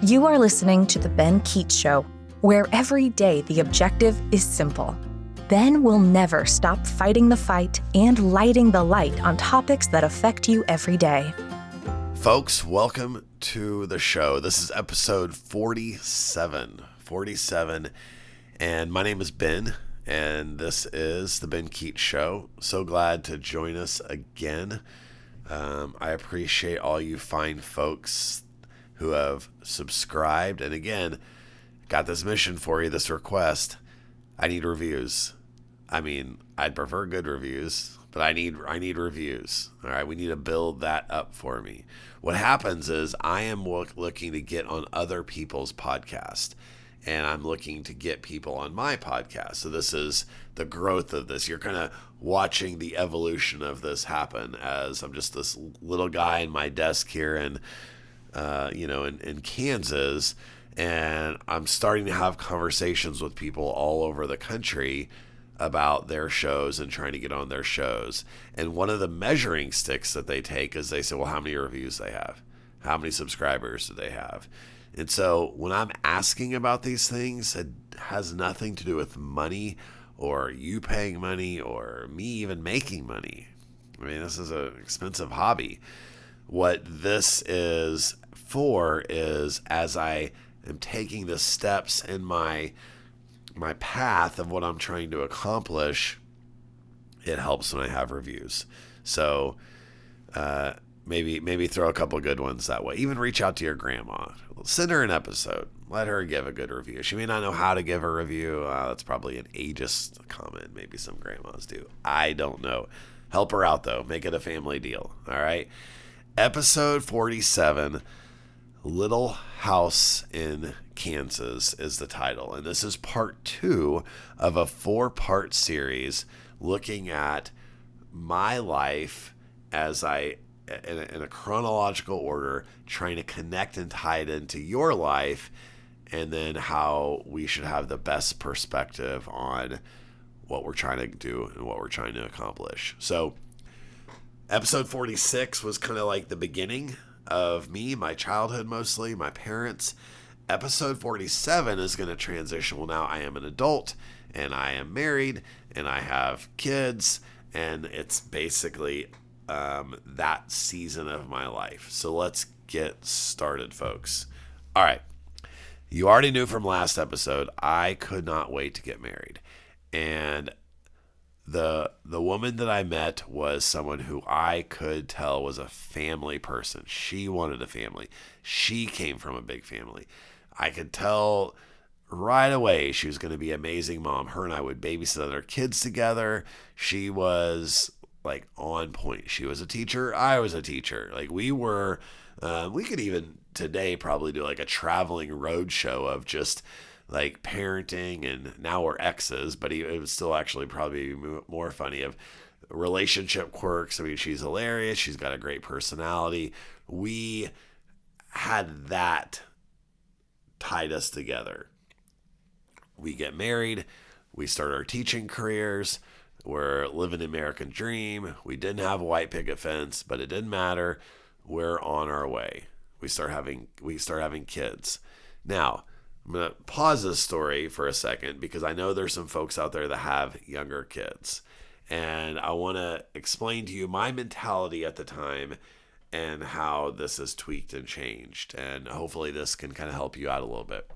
You are listening to The Ben Keech Show, where every day the objective is simple. Ben will never stop fighting the fight and lighting the light on topics that affect you every day. Folks, welcome to the show. This is episode 47, and my name is Ben, and this is the Ben Keech Show. So glad to join us again. I appreciate all you fine folks who have subscribed, and again, got this mission for you, this request. I need reviews. I mean, I'd prefer good reviews, but I need reviews. All right, we need to build that up for me. What happens is I am looking to get on other people's podcast, and I'm looking to get people on my podcast. So this is the growth of this. You're kind of watching the evolution of this happen as I'm just this little guy in my desk here in Kansas, and I'm starting to have conversations with people all over the country about their shows and trying to get on their shows. And one of the measuring sticks that they take is they say, well, how many reviews they have? How many subscribers do they have? And so when I'm asking about these things, it has nothing to do with money or you paying money or me even making money. I mean, this is an expensive hobby. What this is for is as I am taking the steps in my path of what I'm trying to accomplish, it helps when I have reviews. So maybe throw a couple good ones that way. Even reach out to your grandma. Send her an episode. Let her give a good review. She may not know how to give a review. That's probably an ageist comment. Maybe some grandmas do. I don't know. Help her out, though. Make it a family deal. All right? Episode 47, Little House in Kansas is the title. And this is part 2 of a 4-part series looking at my life as in a chronological order, trying to connect and tie it into your life, and then how we should have the best perspective on what we're trying to do and what we're trying to accomplish. So episode 46 was kind of like the beginning of me, my childhood mostly, my parents. Episode 47 is going to transition. Well, now I am an adult, and I am married, and I have kids, and it's basically that season of my life. So let's get started, folks. All right. You already knew from last episode, I could not wait to get married. And the woman that I met was someone who I could tell was a family person. She wanted a family. She came from a big family. I could tell right away she was going to be an amazing mom. Her and I would babysit other kids together. She was like on point. She was a teacher. I was a teacher. Like we were, we could even today probably do like a traveling road show of just like parenting, and now we're exes, but it would still actually probably be more funny of relationship quirks. I mean, she's hilarious. She's got a great personality. We had that tied us together. We get married. We start our teaching careers. We're living the American dream. We didn't have a white picket fence, but it didn't matter. We're on our way. We start having kids. Now, I'm going to pause this story for a second because I know there's some folks out there that have younger kids. And I want to explain to you my mentality at the time and how this has tweaked and changed. And hopefully this can kind of help you out a little bit.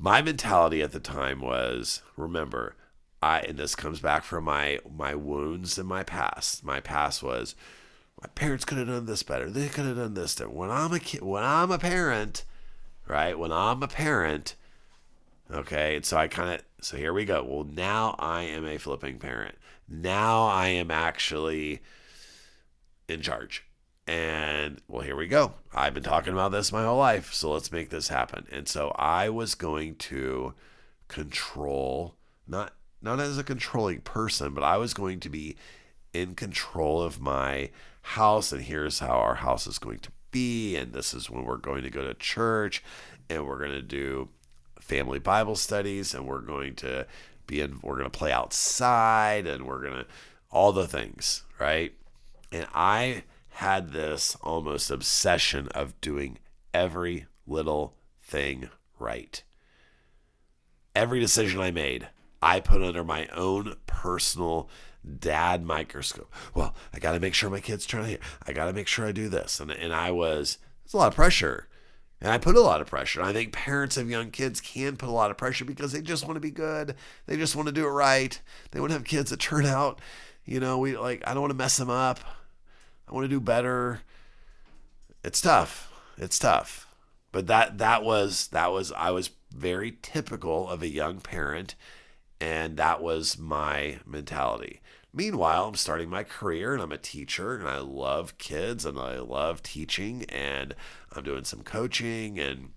My mentality at the time was, remember, and this comes back from my wounds in my past. My past was, my parents could have done this better. They could have done this better. When I'm a parent, okay, and so here we go. Well, now I am a flipping parent. Now I am actually in charge. And, well, here we go. I've been talking about this my whole life, so let's make this happen. And so I was going to control, not as a controlling person, but I was going to be in control of my house, and here's how our house is going to be, and this is when we're going to go to church, and we're going to do family Bible studies, and we're going to play outside, and we're going to all the things, right? And I had this almost obsession of doing every little thing right. Every decision I made, I put under my own personal dad microscope. Well, I got to make sure my kid's trying to, I got to make sure I do this. And it's a lot of pressure. And I put a lot of pressure. I think parents of young kids can put a lot of pressure because they just want to be good. They just want to do it right. They want to have kids that turn out, I don't want to mess them up. I want to do better. It's tough. It's tough. But that was I was very typical of a young parent, and that was my mentality. Meanwhile, I'm starting my career and I'm a teacher and I love kids and I love teaching, and I'm doing some coaching and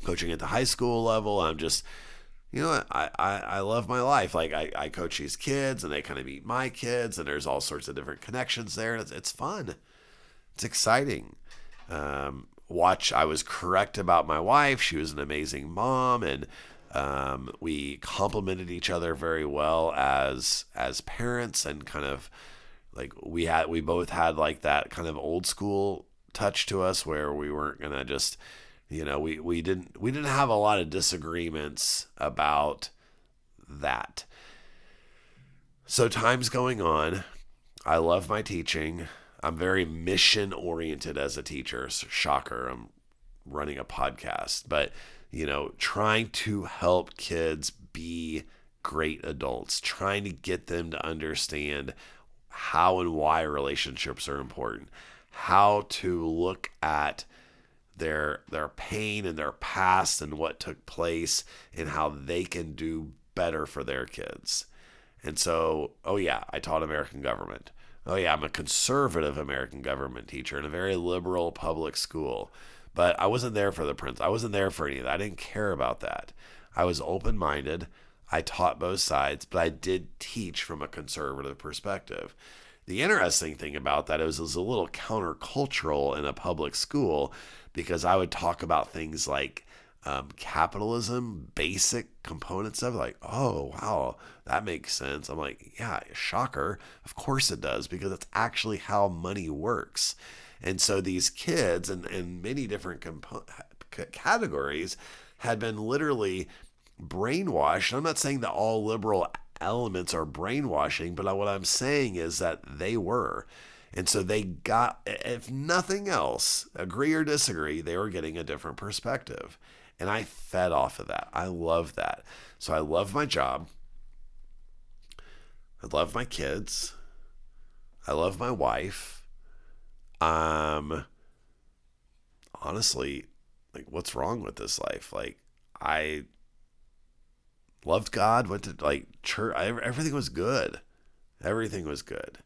coaching at the high school level. I'm just, I love my life. Like I coach these kids and they kind of meet my kids and there's all sorts of different connections there. And it's fun. It's exciting. I was correct about my wife. She was an amazing mom, and we complemented each other very well as parents, and kind of like we both had like that kind of old school touch to us where we weren't gonna just, we didn't have a lot of disagreements about that. So time's going on. I love my teaching. I'm very mission oriented as a teacher. Shocker. I'm running a podcast, but trying to help kids be great adults, trying to get them to understand how and why relationships are important, how to look at their pain and their past and what took place and how they can do better for their kids. And so, I taught American government. I'm a conservative American government teacher in a very liberal public school. But I wasn't there for the prince. I wasn't there for any of that. I didn't care about that. I was open-minded. I taught both sides, but I did teach from a conservative perspective. The interesting thing about that is it was a little countercultural in a public school, because I would talk about things like capitalism, basic components of it, like, oh, wow, that makes sense. I'm like, yeah, shocker. Of course it does, because it's actually how money works. And so these kids and many different categories had been literally brainwashed. I'm not saying that all liberal elements are brainwashing, but what I'm saying is that they were. And so they got, if nothing else, agree or disagree, they were getting a different perspective. And I fed off of that. I love that. So I love my job. I love my kids. I love my wife. Honestly, like, what's wrong with this life? Like, I loved God, went to like church. Everything was good. Everything was good.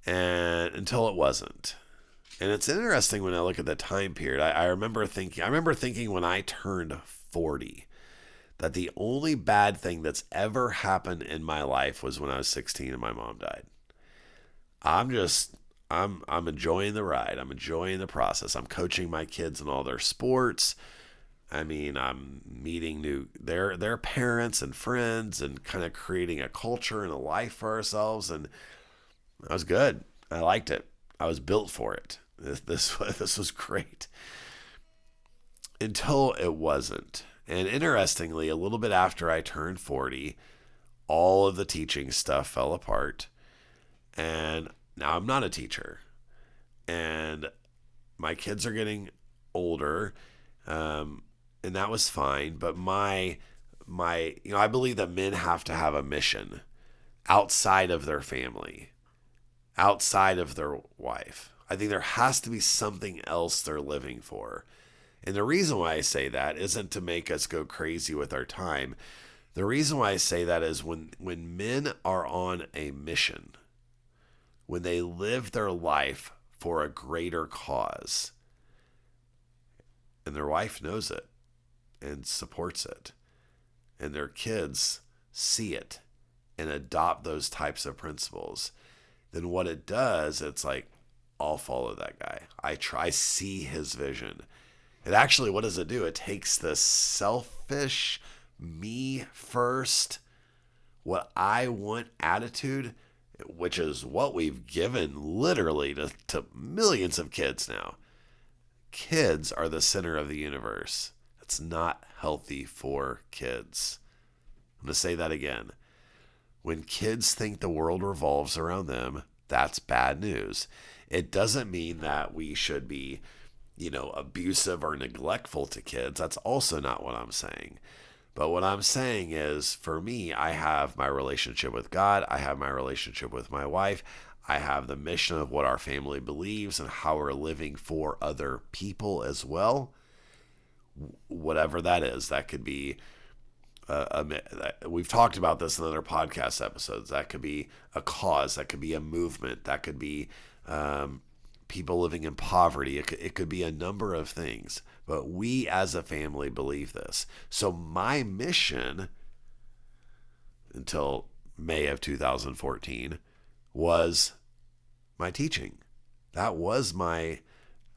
And until it wasn't. And it's interesting when I look at the time period. I remember thinking when I turned 40 that the only bad thing that's ever happened in my life was when I was 16 and my mom died. I'm enjoying the ride. I'm enjoying the process. I'm coaching my kids in all their sports. I mean, I'm meeting their parents and friends and kind of creating a culture and a life for ourselves. And that was good. I liked it. I was built for it. This was great. Until it wasn't. And interestingly, a little bit after I turned 40, all of the teaching stuff fell apart. And now I'm not a teacher. And my kids are getting older. And that was fine. But I believe that men have to have a mission outside of their family, outside of their wife. I think there has to be something else they're living for. And the reason why I say that isn't to make us go crazy with our time. The reason why I say that is when men are on a mission, when they live their life for a greater cause, and their wife knows it and supports it, and their kids see it and adopt those types of principles, then what it does, it's like, I'll follow that guy. I see his vision. It actually, what does it do? It takes the selfish, me first, what I want attitude, which is what we've given literally to millions of kids now. kids are the center of the universe. It's not healthy for kids. I'm going to say that again. When kids think the world revolves around them, that's bad news. It doesn't mean that we should be, abusive or neglectful to kids. That's also not what I'm saying. But what I'm saying is, for me, I have my relationship with God. I have my relationship with my wife. I have the mission of what our family believes and how we're living for other people as well. Whatever that is, that could be, we've talked about this in other podcast episodes. That could be a cause. That could be a movement. That could be people living in poverty. It could be a number of things. But we as a family believe this. So my mission until May of 2014 was my teaching. That was my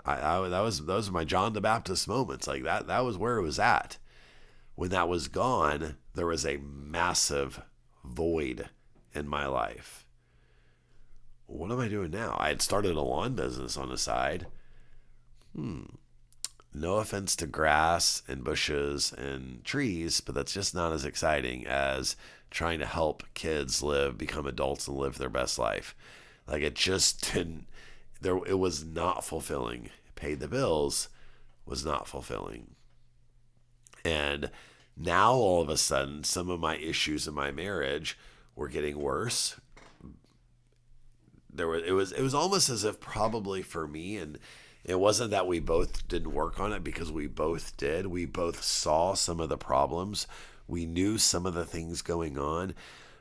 those were my John the Baptist moments. Like that was where it was at. When that was gone, there was a massive void in my life. What am I doing now? I had started a lawn business on the side. No offense to grass and bushes and trees, but that's just not as exciting as trying to help kids become adults and live their best life. Like it just didn't, it was not fulfilling. It paid the bills, was not fulfilling. And now all of a sudden, some of my issues in my marriage were getting worse. It was almost as if probably for me, and it wasn't that we both didn't work on it, because we both did. We both saw some of the problems. We knew some of the things going on.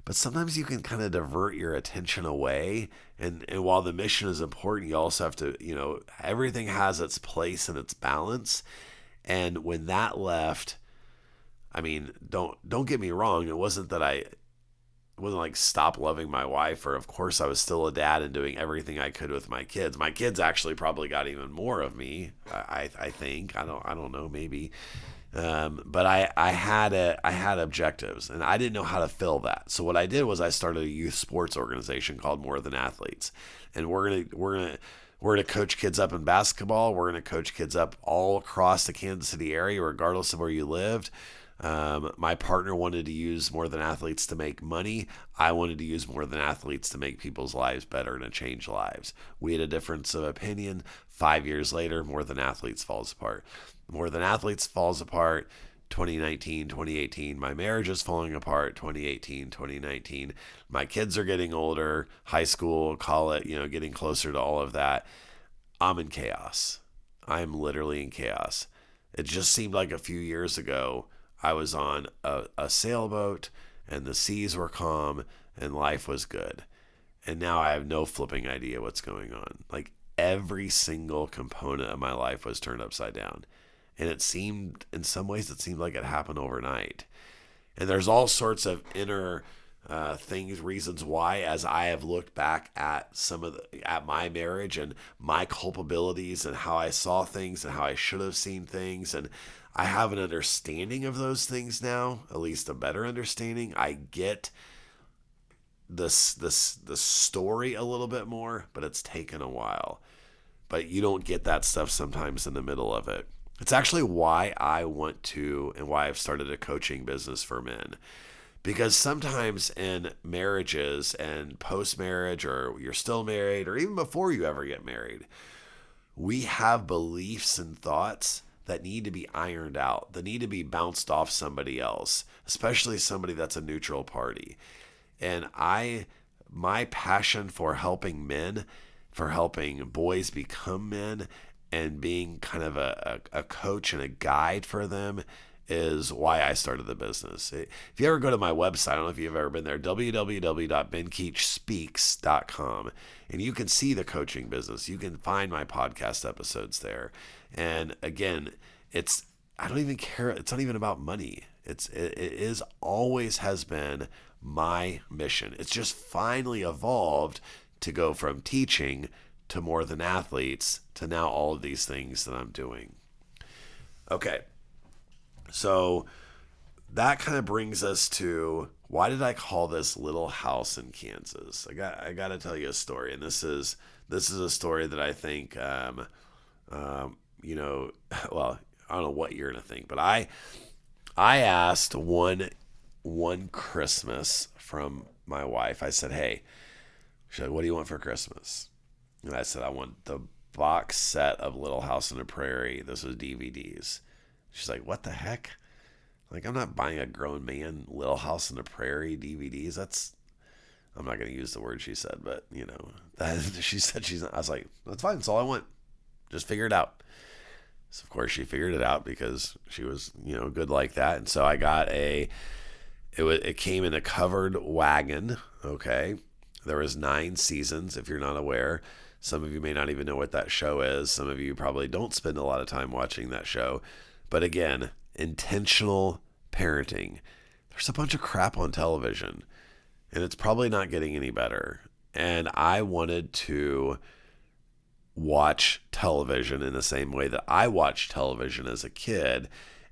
But sometimes you can kind of divert your attention away. And while the mission is important, you also have to, everything has its place and its balance. And when that left, I mean, don't get me wrong. It wasn't that I wasn't like stop loving my wife, or of course I was still a dad and doing everything I could with my kids. My kids actually probably got even more of me. I think, I don't know, maybe. But I had objectives, and I didn't know how to fill that. So what I did was I started a youth sports organization called More Than Athletes, and we're gonna coach kids up in basketball. We're gonna coach kids up all across the Kansas City area, regardless of where you lived. My partner wanted to use More Than Athletes to make money. I wanted to use More Than Athletes to make people's lives better and to change lives. We had a difference of opinion. 5 years later, More Than Athletes falls apart. More Than Athletes falls apart. 2019, 2018. My marriage is falling apart. 2018, 2019. My kids are getting older. High school, college, getting closer to all of that. I'm in chaos. I'm literally in chaos. It just seemed like a few years ago I was on a sailboat and the seas were calm and life was good. And now I have no flipping idea what's going on. Like every single component of my life was turned upside down. And in some ways, it seemed like it happened overnight. And there's all sorts of inner reasons why, as I have looked back at at my marriage and my culpabilities and how I saw things and how I should have seen things. And I have an understanding of those things now, at least a better understanding. I get the story a little bit more, but it's taken a while. But you don't get that stuff sometimes in the middle of it. It's actually why I want to, and why I've started a coaching business for men. Because sometimes in marriages and post-marriage, or you're still married, or even before you ever get married, we have beliefs and thoughts that need to be ironed out, that need to be bounced off somebody else, especially somebody that's a neutral party. And my passion for helping men, for helping boys become men, and being kind of a coach and a guide for them is why I started the business. If you ever go to my website, I don't know if you've ever been there, www.benkeechspeaks.com, and you can see the coaching business. You can find my podcast episodes there. And again, I don't even care. It's not even about money. It is always has been my mission. It's just finally evolved to go from teaching to More Than Athletes to now all of these things that I'm doing. Okay. So that kind of brings us to, why did I call this Little House in Kansas? I got to tell you a story, and this is a story that I think well, I don't know what you're gonna think, but I asked one Christmas from my wife. I said, "Hey," she's like, "What do you want for Christmas?" And I said, "I want the box set of Little House on the Prairie. This was DVDs." She's like, "What the heck?" Like, I'm not buying a grown man Little House on the Prairie DVDs. I'm not going to use the word she said, but that she said I was like, "That's fine. That's all I want. Just figure it out." So of course she figured it out because she was, good like that. And so I got it came in a covered wagon. Okay. There was 9 seasons. If you're not aware, some of you may not even know what that show is. Some of you probably don't spend a lot of time watching that show, but again, intentional parenting. There's a bunch of crap on television and it's probably not getting any better. And I wanted to watch television in the same way that I watched television as a kid,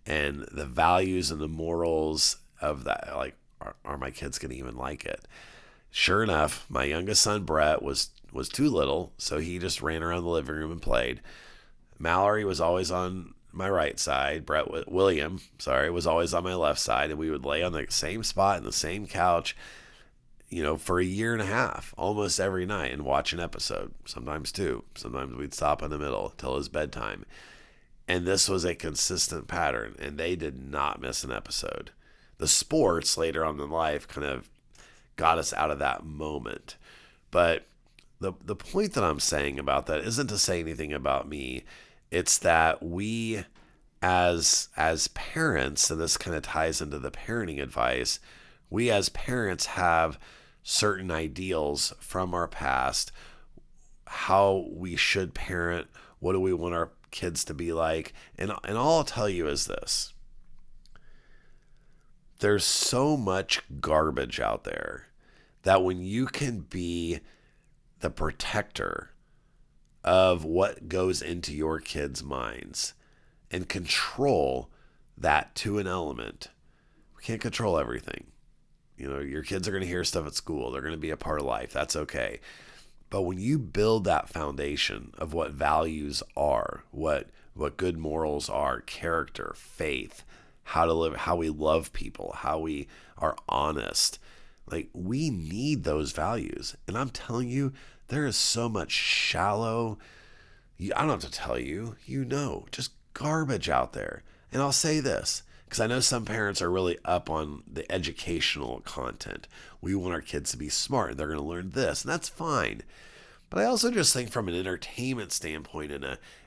and the values and the morals of that, like, are my kids going to even like it? Sure enough, my youngest son Brett was too little, so he just ran around the living room and played. Mallory was always on my right side. William was always on my left side, and we would lay on the same spot in the same couch, for a year and a half, almost every night, and watch an episode, sometimes 2. Sometimes we'd stop in the middle till it was bedtime. And this was a consistent pattern, and they did not miss an episode. The sports later on in life kind of got us out of that moment. But the point that I'm saying about that isn't to say anything about me. It's that we as parents, and this kind of ties into the parenting advice, we as parents have certain ideals from our past, how we should parent, what do we want our kids to be like. And all I'll tell you is this: there's so much garbage out there that when you can be the protector of what goes into your kids' minds and control that to an element, we can't control everything. Your kids are going to hear stuff at school. They're going to be a part of life. That's okay. But when you build that foundation of what values are, what good morals are, character, faith, how to live, how we love people, how we are honest, like, we need those values. And I'm telling you, there is so much shallow, I don't have to tell you, just garbage out there. And I'll say this, because I know some parents are really up on the educational content. We want our kids to be smart. They're going to learn this, and that's fine. But I also just think from an entertainment standpoint and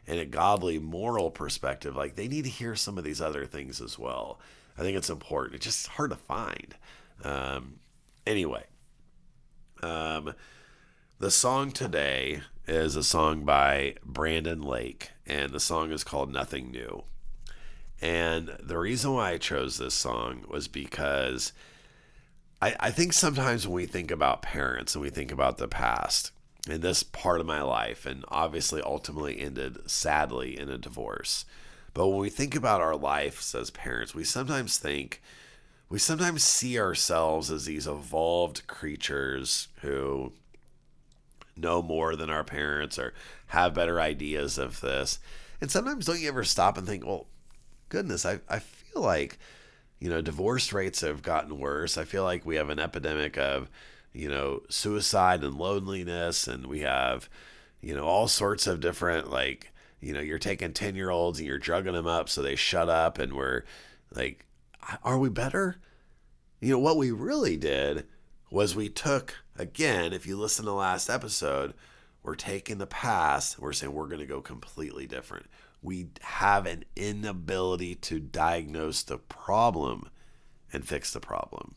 a godly moral perspective, like, they need to hear some of these other things as well. I think it's important. It's just hard to find. Anyway, the song today is a song by Brandon Lake, and the song is called Nothing New. And the reason why I chose this song was because I think sometimes when we think about parents and we think about the past, and this part of my life, and obviously ultimately ended sadly in a divorce, but when we think about our lives as parents, we sometimes see ourselves as these evolved creatures who know more than our parents or have better ideas of this. And sometimes don't you ever stop and think, well, goodness, I feel like, divorce rates have gotten worse. I feel like we have an epidemic of, suicide and loneliness, and we have, all sorts of different, like, you're taking 10-year-olds and you're drugging them up so they shut up, and we're like, are we better? What we really did was we took, again, if you listen to the last episode, we're taking the past, we're saying we're going to go completely different. We have an inability to diagnose the problem and fix the problem.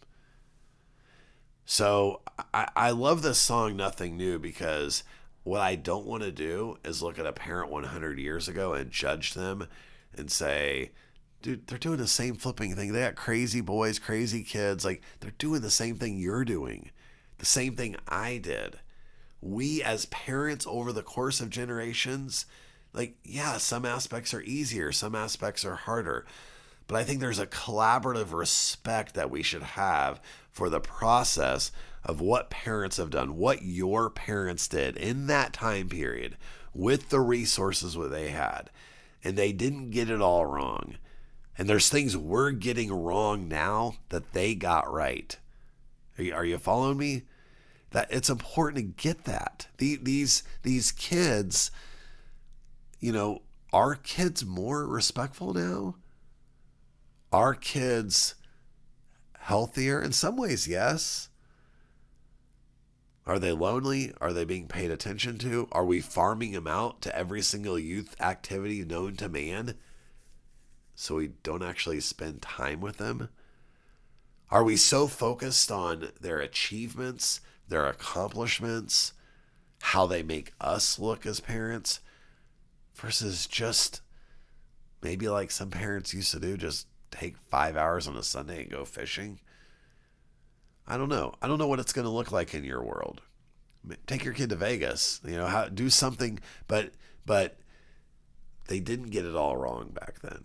So I love this song, Nothing New, because what I don't want to do is look at a parent 100 years ago and judge them and say, dude, they're doing the same flipping thing. They got crazy boys, crazy kids. Like, they're doing the same thing you're doing, the same thing I did. We as parents over the course of generations, like, yeah, some aspects are easier, some aspects are harder. But I think there's a collaborative respect that we should have for the process of what parents have done, what your parents did in that time period with the resources that they had. and they didn't get it all wrong. And there's things we're getting wrong now that they got right. Are you following me? That it's important to get that. These kids, are kids more respectful now? Are kids healthier? In some ways, yes. Are they lonely? Are they being paid attention to? Are we farming them out to every single youth activity known to man so we don't actually spend time with them? Are we so focused on their achievements, their accomplishments, how they make us look as parents, versus just maybe like some parents used to do, just take 5 hours on a Sunday and go fishing? I don't know. I don't know what it's going to look like in your world. Take your kid to Vegas, do something, but they didn't get it all wrong back then.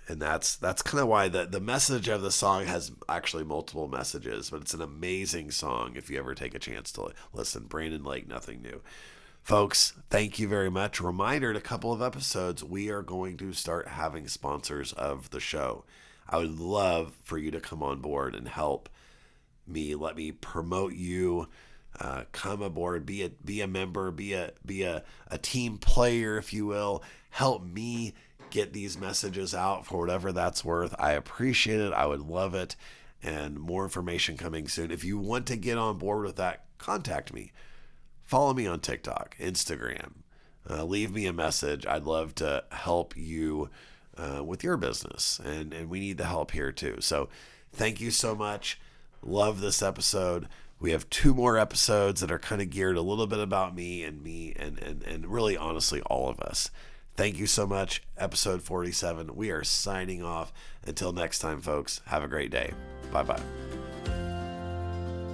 And that's kind of why the message of the song has actually multiple messages, but it's an amazing song if you ever take a chance to listen. Brandon Lake, Nothing New. Folks, thank you very much. Reminder, in a couple of episodes, we are going to start having sponsors of the show. I would love for you to come on board and help me, let me promote you, come aboard, be a member, be a team player, if you will. Help me get these messages out for whatever that's worth. I appreciate it. I would love it. And more information coming soon. If you want to get on board with that, contact me. Follow me on TikTok, Instagram. Leave me a message. I'd love to help you with your business. And we need the help here too. So thank you so much. Love this episode. We have 2 more episodes that are kind of geared a little bit about me and really honestly all of us. Thank you so much. Episode 47. We are signing off. Until next time, folks, have a great day. Bye-bye.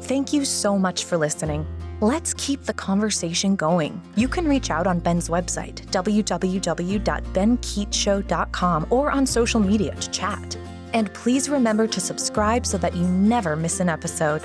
Thank you so much for listening. Let's keep the conversation going. You can reach out on Ben's website, www.benkeechshow.com, or on social media to chat. And please remember to subscribe so that you never miss an episode.